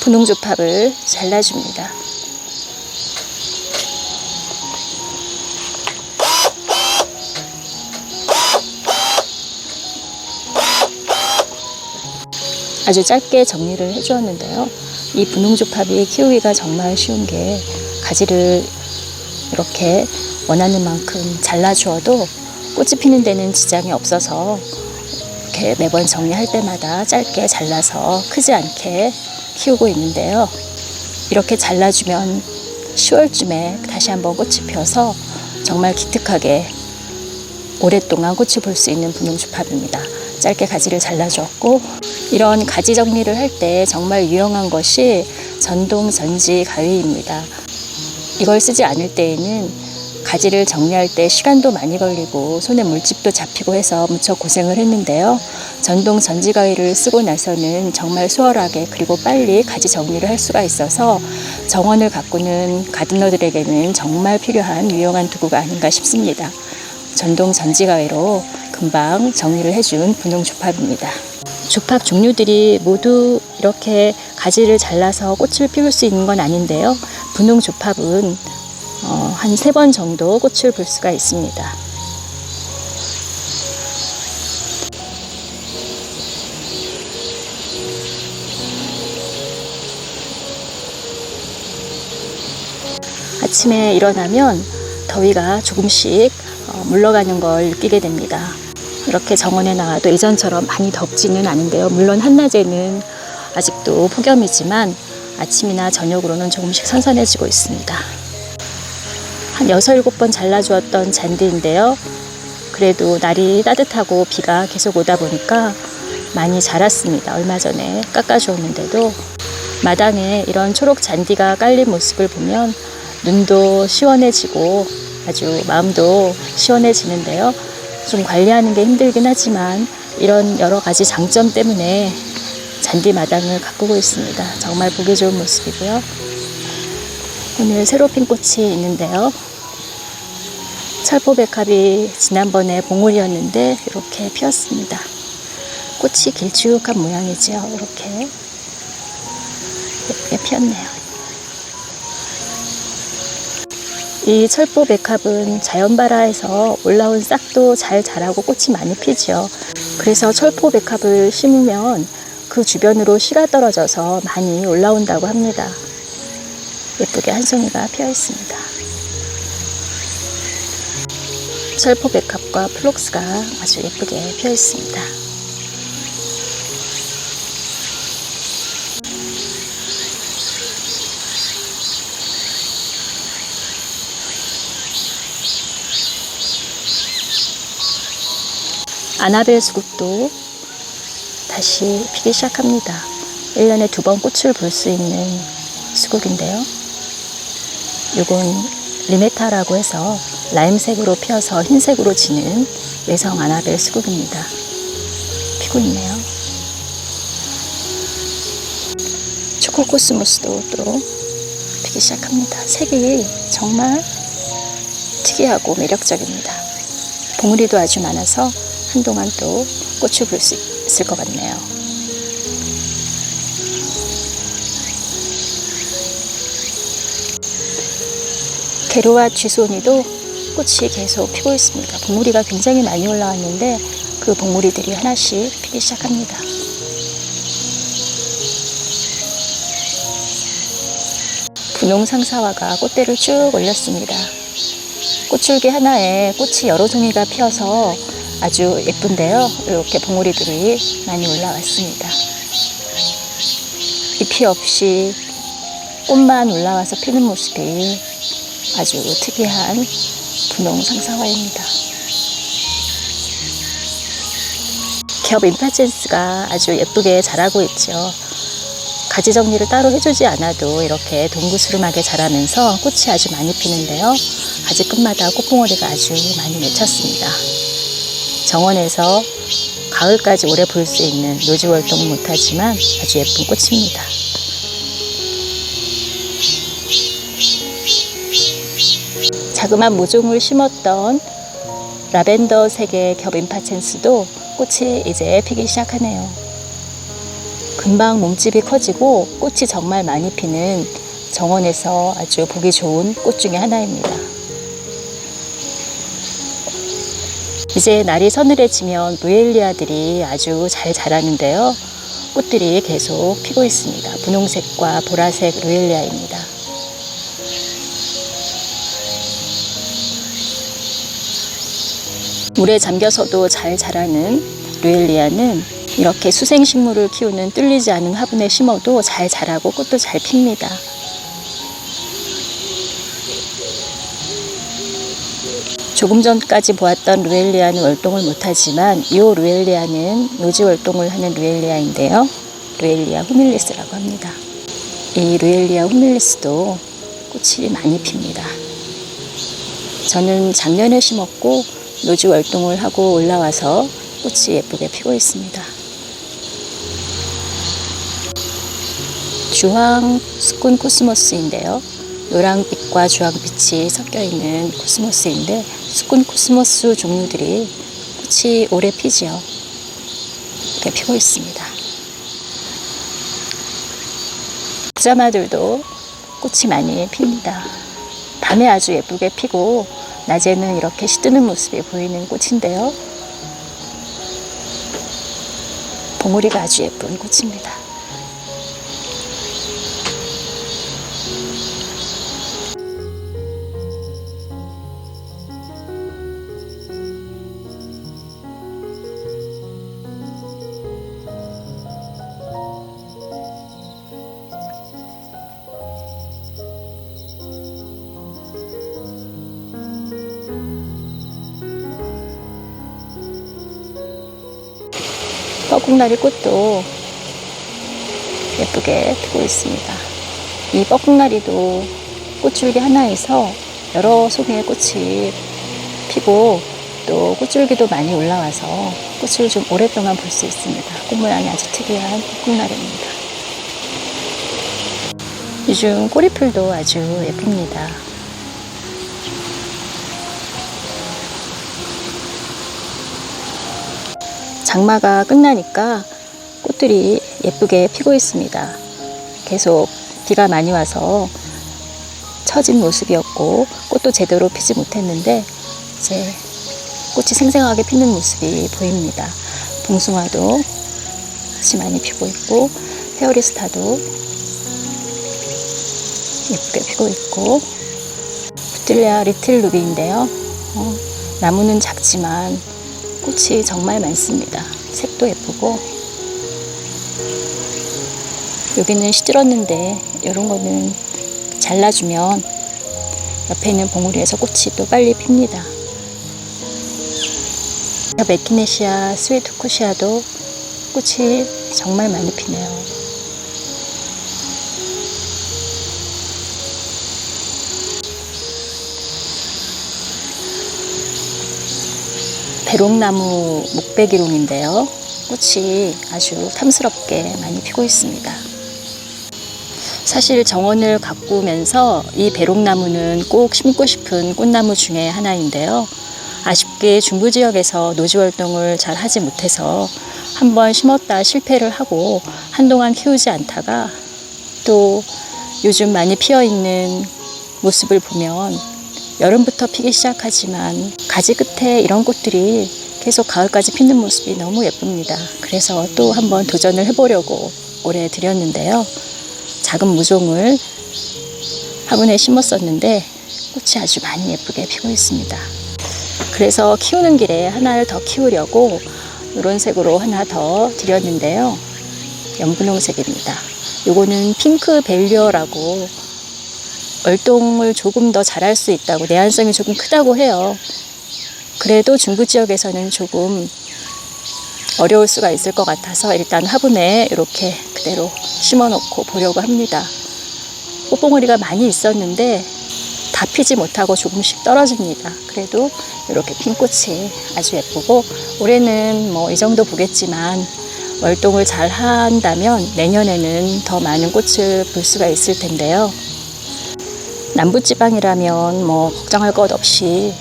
분홍조팝을 잘라줍니다. 아주 짧게 정리를 해주었는데요. 이 분홍조팝이 키우기가 정말 쉬운 게 가지를 이렇게 원하는 만큼 잘라주어도 꽃이 피는 데는 지장이 없어서 이렇게 매번 정리할 때마다 짧게 잘라서 크지 않게 키우고 있는데요. 이렇게 잘라주면 10월쯤에 다시 한번 꽃이 펴서 정말 기특하게 오랫동안 꽃을 볼 수 있는 분홍조팝입니다. 짧게 가지를 잘라주었고, 이런 가지 정리를 할 때 정말 유용한 것이 전동 전지 가위입니다. 이걸 쓰지 않을 때에는 가지를 정리할 때 시간도 많이 걸리고 손에 물집도 잡히고 해서 무척 고생을 했는데요. 전동 전지 가위를 쓰고 나서는 정말 수월하게 그리고 빨리 가지 정리를 할 수가 있어서 정원을 가꾸는 가드너들에게는 정말 필요한 유용한 도구가 아닌가 싶습니다. 전동 전지 가위로 금방 정리를 해준 분홍조팝입니다. 조팝 종류들이 모두 이렇게 가지를 잘라서 꽃을 피울 수 있는 건 아닌데요. 분홍조팝은 한 3번 정도 꽃을 볼 수가 있습니다. 아침에 일어나면 더위가 조금씩 물러가는 걸 느끼게 됩니다. 이렇게 정원에 나와도 예전처럼 많이 덥지는 않은데요. 물론 한낮에는 아직도 폭염이지만 아침이나 저녁으로는 조금씩 선선해지고 있습니다. 한 6, 7번 잘라주었던 잔디인데요. 그래도 날이 따뜻하고 비가 계속 오다 보니까 많이 자랐습니다. 얼마 전에 깎아주었는데도 마당에 이런 초록 잔디가 깔린 모습을 보면 눈도 시원해지고 아주 마음도 시원해지는데요. 좀 관리하는 게 힘들긴 하지만 이런 여러 가지 장점 때문에 잔디 마당을 가꾸고 있습니다. 정말 보기 좋은 모습이고요. 오늘 새로 핀 꽃이 있는데요. 철포백합이 지난번에 봉우리였는데 이렇게 피었습니다. 꽃이 길쭉한 모양이죠. 이렇게 예쁘게 피었네요. 이 철포백합은 자연발화해서 올라온 싹도 잘 자라고 꽃이 많이 피죠. 그래서 철포백합을 심으면 그 주변으로 씨가 떨어져서 많이 올라온다고 합니다. 예쁘게 한 송이가 피어 있습니다. 철포백합과 플록스가 아주 예쁘게 피어 있습니다. 아나벨 수국도 다시 피기 시작합니다. 1년에 2번 꽃을 볼 수 있는 수국인데요. 이건 리메타라고 해서 라임색으로 피어서 흰색으로 지는 외성 아나벨 수국입니다. 피고 있네요. 초코코스모스도 또 피기 시작합니다. 색이 정말 특이하고 매력적입니다. 봉우리도 아주 많아서 한동안 또 꽃을 볼 수 있을 것 같네요. 게로와 쥐소니도 꽃이 계속 피고 있습니다. 봉우리가 굉장히 많이 올라왔는데 그 봉우리들이 하나씩 피기 시작합니다. 분홍상사화가 꽃대를 쭉 올렸습니다. 꽃줄기 하나에 꽃이 여러 종이가 피어서 아주 예쁜데요. 이렇게 봉우리들이 많이 올라왔습니다. 잎이 없이 꽃만 올라와서 피는 모습이 아주 특이한 분홍상사화입니다. 겹 임파첸스가 아주 예쁘게 자라고 있죠. 가지 정리를 따로 해주지 않아도 이렇게 동구스름하게 자라면서 꽃이 아주 많이 피는데요. 가지 끝마다 꽃봉오리가 아주 많이 맺혔습니다. 정원에서 가을까지 오래 볼 수 있는 노지 활동은 못하지만 아주 예쁜 꽃입니다. 자그마한 모종을 심었던 라벤더 색의 겹 임파첸스도 꽃이 이제 피기 시작하네요. 그 금방 몸집이 커지고 꽃이 정말 많이 피는 정원에서 아주 보기 좋은 꽃 중에 하나입니다. 이제 날이 서늘해지면 루엘리아들이 아주 잘 자라는데요. 꽃들이 계속 피고 있습니다. 분홍색과 보라색 루엘리아입니다. 물에 잠겨서도 잘 자라는 루엘리아는 이렇게 수생식물을 키우는 뚫리지 않은 화분에 심어도 잘 자라고 꽃도 잘 핍니다. 조금 전까지 보았던 루엘리아는 월동을 못하지만 이 루엘리아는 노지 월동을 하는 루엘리아인데요. 루엘리아 후밀리스라고 합니다. 이 루엘리아 후밀리스도 꽃이 많이 핍니다. 저는 작년에 심었고 노지 월동을 하고 올라와서 꽃이 예쁘게 피고 있습니다. 주황 스콘 코스모스인데요. 노랑빛과 주황빛이 섞여 있는 코스모스인데 스콘 코스모스 종류들이 꽃이 오래 피지요. 이렇게 피고 있습니다. 부자마들도 꽃이 많이 핍니다. 밤에 아주 예쁘게 피고 낮에는 이렇게 시드는 모습이 보이는 꽃인데요. 봉우리가 아주 예쁜 꽃입니다. 뻐꾹나리 꽃도 예쁘게 피고 있습니다. 이 뻐꾹나리도 꽃줄기 하나에서 여러 송이의 꽃이 피고 또 꽃줄기도 많이 올라와서 꽃을 좀 오랫동안 볼 수 있습니다. 꽃 모양이 아주 특이한 뻐꾹나리입니다. 요즘 꼬리풀도 아주 예쁩니다. 장마가 끝나니까 꽃들이 예쁘게 피고 있습니다. 계속 비가 많이 와서 처진 모습이었고 꽃도 제대로 피지 못했는데 이제 꽃이 생생하게 피는 모습이 보입니다. 봉숭아도 아주 많이 피고 있고 페어리스타도 예쁘게 피고 있고 부틸레아 리틀 루비인데요. 나무는 작지만 꽃이 정말 많습니다. 색도 예쁘고 여기는 시들었는데 이런 거는 잘라주면 옆에 있는 봉우리에서 꽃이 또 빨리 핍니다. 메키네시아 스위트코시아도 꽃이 정말 많이 피네요. 배롱나무 목배기롱인데요. 꽃이 아주 탐스럽게 많이 피고 있습니다. 사실 정원을 가꾸면서 이 배롱나무는 꼭 심고 싶은 꽃나무 중에 하나인데요. 아쉽게 중부지역에서 노지활동을 잘 하지 못해서 한번 심었다 실패를 하고 한동안 키우지 않다가 또 요즘 많이 피어있는 모습을 보면 여름부터 피기 시작하지만 가지 끝에 이런 꽃들이 계속 가을까지 피는 모습이 너무 예쁩니다. 그래서 또 한번 도전을 해보려고 올해 들였는데요. 작은 무종을 화분에 심었었는데 꽃이 아주 많이 예쁘게 피고 있습니다. 그래서 키우는 길에 하나를 더 키우려고 이런 색으로 하나 더 들였는데요. 연분홍색입니다. 요거는 핑크 벨리어라고 월동을 조금 더 잘할 수 있다고, 내한성이 조금 크다고 해요. 그래도 중부 지역에서는 조금 어려울 수가 있을 것 같아서 일단 화분에 이렇게 그대로 심어 놓고 보려고 합니다. 꽃봉오리가 많이 있었는데 다 피지 못하고 조금씩 떨어집니다. 그래도 이렇게 핀 꽃이 아주 예쁘고 올해는 뭐 이 정도 보겠지만 월동을 잘 한다면 내년에는 더 많은 꽃을 볼 수가 있을 텐데요. 남부지방이라면 뭐 걱정할 것 없이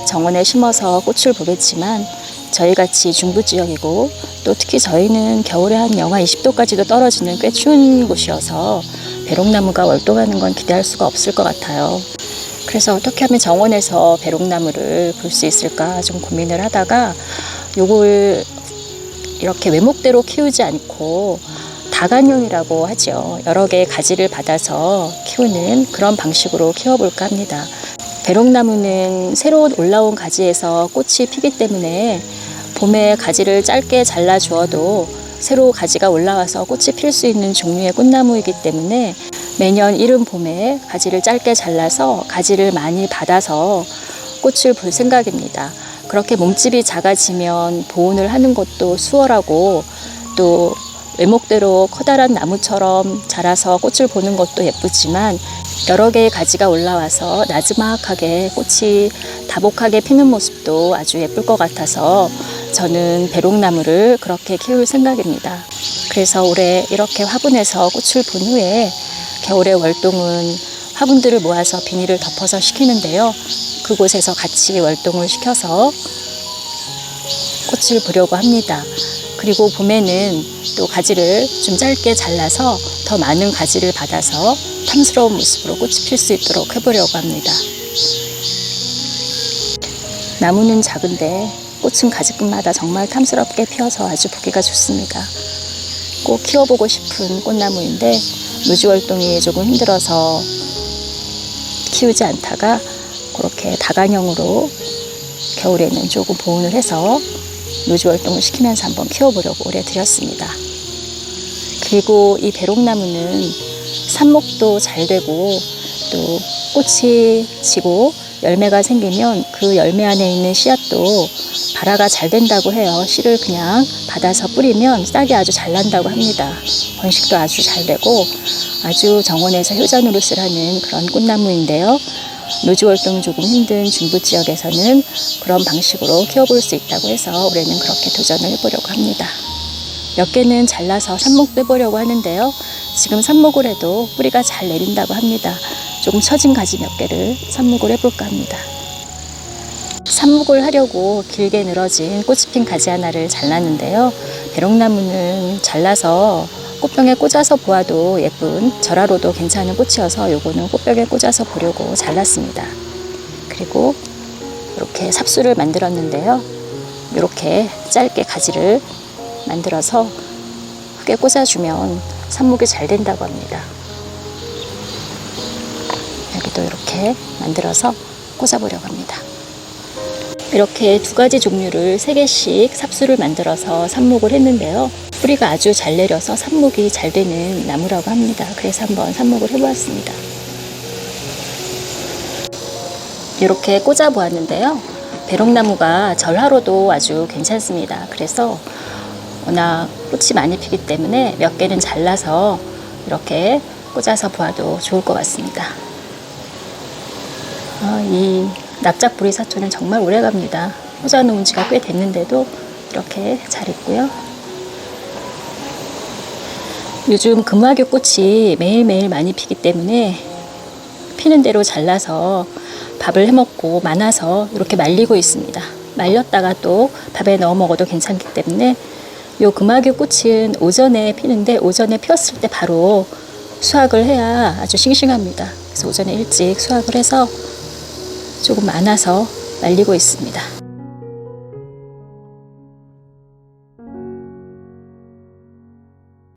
정원에 심어서 꽃을 보겠지만 저희같이 중부 지역이고 또 특히 저희는 겨울에 한 영하 20도까지도 떨어지는 꽤 추운 곳이어서 배롱나무가 월동하는 건 기대할 수가 없을 것 같아요. 그래서 어떻게 하면 정원에서 배롱나무를 볼 수 있을까 좀 고민을 하다가 요걸 이렇게 외목대로 키우지 않고 다관형이라고 하죠. 여러 개의 가지를 받아서 키우는 그런 방식으로 키워볼까 합니다. 배롱나무는 새로 올라온 가지에서 꽃이 피기 때문에 봄에 가지를 짧게 잘라 주어도 새로 가지가 올라와서 꽃이 필 수 있는 종류의 꽃나무이기 때문에 매년 이른 봄에 가지를 짧게 잘라서 가지를 많이 받아서 꽃을 볼 생각입니다. 그렇게 몸집이 작아지면 보온을 하는 것도 수월하고 또 외목대로 커다란 나무처럼 자라서 꽃을 보는 것도 예쁘지만 여러 개의 가지가 올라와서 나지막하게 꽃이 다복하게 피는 모습도 아주 예쁠 것 같아서 저는 배롱나무를 그렇게 키울 생각입니다. 그래서 올해 이렇게 화분에서 꽃을 본 후에 겨울에 월동은 화분들을 모아서 비닐을 덮어서 시키는데요. 그곳에서 같이 월동을 시켜서 꽃을 보려고 합니다. 그리고 봄에는 또 가지를 좀 짧게 잘라서 더 많은 가지를 받아서 탐스러운 모습으로 꽃이 필 수 있도록 해보려고 합니다. 나무는 작은데 꽃은 가지끝마다 정말 탐스럽게 피어서 아주 보기가 좋습니다. 꼭 키워보고 싶은 꽃나무인데 노지월동이 조금 힘들어서 키우지 않다가 그렇게 다관형으로 겨울에는 조금 보온을 해서 노지월동을 시키면서 한번 키워보려고 올해 들였습니다. 그리고 이 배롱나무는 삽목도 잘 되고 또 꽃이 지고 열매가 생기면 그 열매 안에 있는 씨앗도 발화가 잘 된다고 해요. 씨를 그냥 받아서 뿌리면 싹이 아주 잘 난다고 합니다. 번식도 아주 잘 되고 아주 정원에서 효자노릇을 그런 꽃나무인데요. 노지월동 조금 힘든 중부 지역에서는 그런 방식으로 키워볼 수 있다고 해서 올해는 그렇게 도전을 해보려고 합니다. 몇 개는 잘라서 삽목도 해보려고 하는데요. 지금 삽목을 해도 뿌리가 잘 내린다고 합니다. 조금 처진 가지 몇 개를 삽목을 해볼까 합니다. 삽목을 하려고 길게 늘어진 꽃이 핀 가지 하나를 잘랐는데요. 배롱나무는 잘라서 꽃병에 꽂아서 보아도 예쁜 절화로도 괜찮은 꽃이어서 요거는 꽃병에 꽂아서 보려고 잘랐습니다. 그리고 이렇게 삽수를 만들었는데요. 이렇게 짧게 가지를 만들어서 크게 꽂아주면 삽목이 잘 된다고 합니다. 여기도 이렇게 만들어서 꽂아보려고 합니다. 이렇게 두 가지 종류를 3개씩 삽수를 만들어서 삽목을 했는데요. 뿌리가 아주 잘 내려서 삽목이 잘 되는 나무라고 합니다. 그래서 한번 삽목을 해보았습니다. 이렇게 꽂아 보았는데요. 배롱나무가 절화로도 아주 괜찮습니다. 그래서 워낙 꽃이 많이 피기 때문에 몇 개는 잘라서 이렇게 꽂아서 보아도 좋을 것 같습니다. 이 납작보리 사초는 정말 오래갑니다. 꽂아놓은 지가 꽤 됐는데도 이렇게 잘 있고요. 요즘 금화교 꽃이 매일매일 많이 피기 때문에 피는 대로 잘라서 밥을 해먹고 많아서 이렇게 말리고 있습니다. 말렸다가 또 밥에 넣어 먹어도 괜찮기 때문에 요 금화교 꽃은 오전에 피는데 오전에 피었을 때 바로 수확을 해야 아주 싱싱합니다. 그래서 오전에 일찍 수확을 해서 조금 많아서 말리고 있습니다.